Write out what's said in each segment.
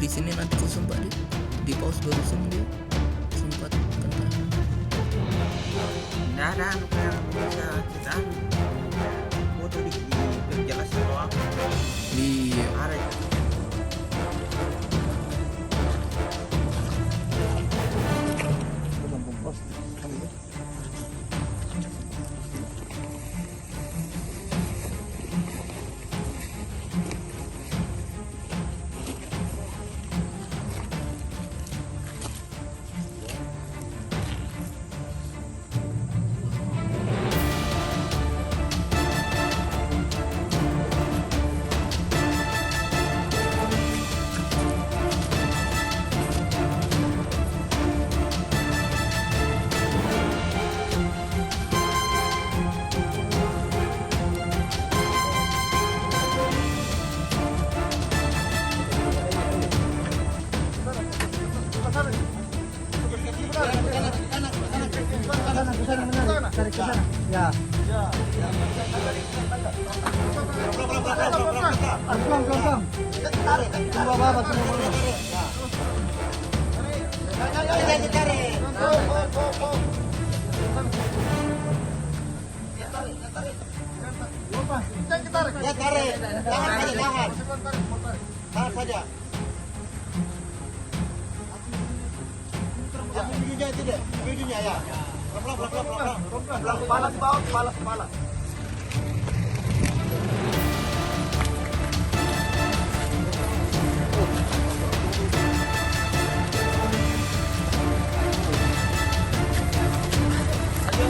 di sini nanti kau sempat di pause baru dia sempat kena. Tidak ada yang bisa kita foto di penjelasan doang. Iya. Ada. Ya. Pelan. Tunggu apa? Ya tarik, tahan saja. Ujungnya itu deh, ujungnya ya. Pelan, kepala di bawah, kepala.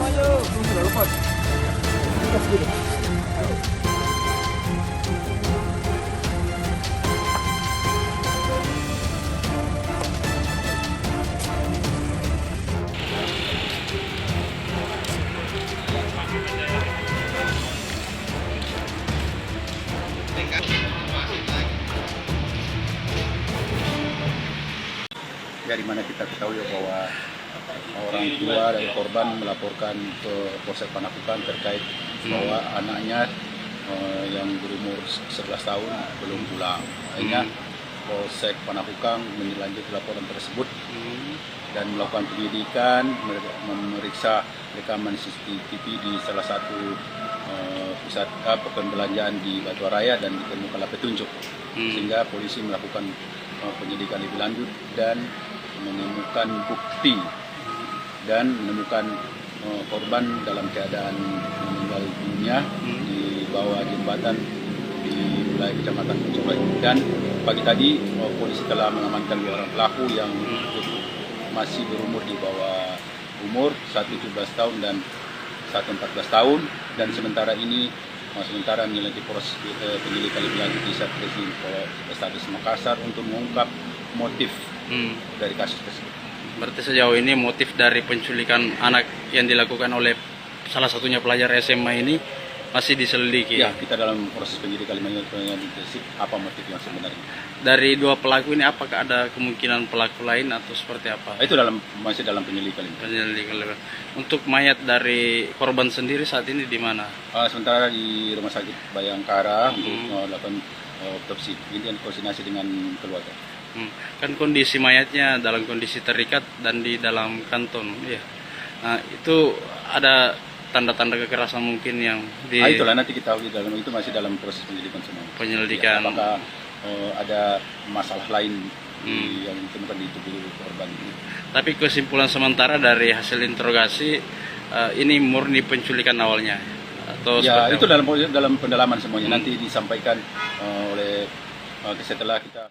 Ayo. Sudah lepas. Lepas dulu. Dari mana kita ketahui bahwa orang tua dari korban melaporkan ke Polsek Panakukang terkait bahwa anaknya yang berumur 11 tahun belum pulang. Akhirnya Polsek Panakukang menindaklanjuti laporan tersebut dan melakukan penyelidikan, memeriksa rekaman CCTV di salah satu pusat perbelanjaan di Batu Raya dan ditemukanlah petunjuk, sehingga polisi melakukan penyelidikan lebih lanjut dan menemukan bukti dan menemukan korban dalam keadaan meninggal dunia di bawah jembatan di wilayah Kecamatan Pucuk. Dan pagi tadi polisi telah mengamankan 2 orang pelaku yang masih berumur di bawah umur, satu 17 tahun dan satu 14 tahun, dan sementara ini menyelidiki proses penyelidikan lebih lanjut di Satreskrim Polrestabes Makassar untuk mengungkap motif dari kasus tersebut. Berarti sejauh ini motif dari penculikan anak yang dilakukan oleh salah satunya pelajar SMA ini masih diselidiki? Ya, kita dalam proses penyelidikan lebih intensif apa motif yang sebenarnya. Dari 2 pelaku ini apakah ada kemungkinan pelaku lain atau seperti apa? Itu masih dalam penyelidikan. Untuk mayat dari korban sendiri saat ini di mana? Sementara di Rumah Sakit Bayangkara untuk melakukan otopsi. Ini koordinasi dengan keluarga. Kan kondisi mayatnya dalam kondisi terikat dan di dalam kanton, ya. Nah, itu ada tanda-tanda kekerasan mungkin yang itulah nanti kita tahu, dalam itu masih dalam proses penyelidikan semua. Penyelidikan. Ya, apakah ada masalah lain yang ditemukan di tubuh korban ini? Tapi kesimpulan sementara dari hasil interogasi ini murni penculikan awalnya atau ya itu dalam pendalaman semuanya nanti disampaikan oleh setelah kita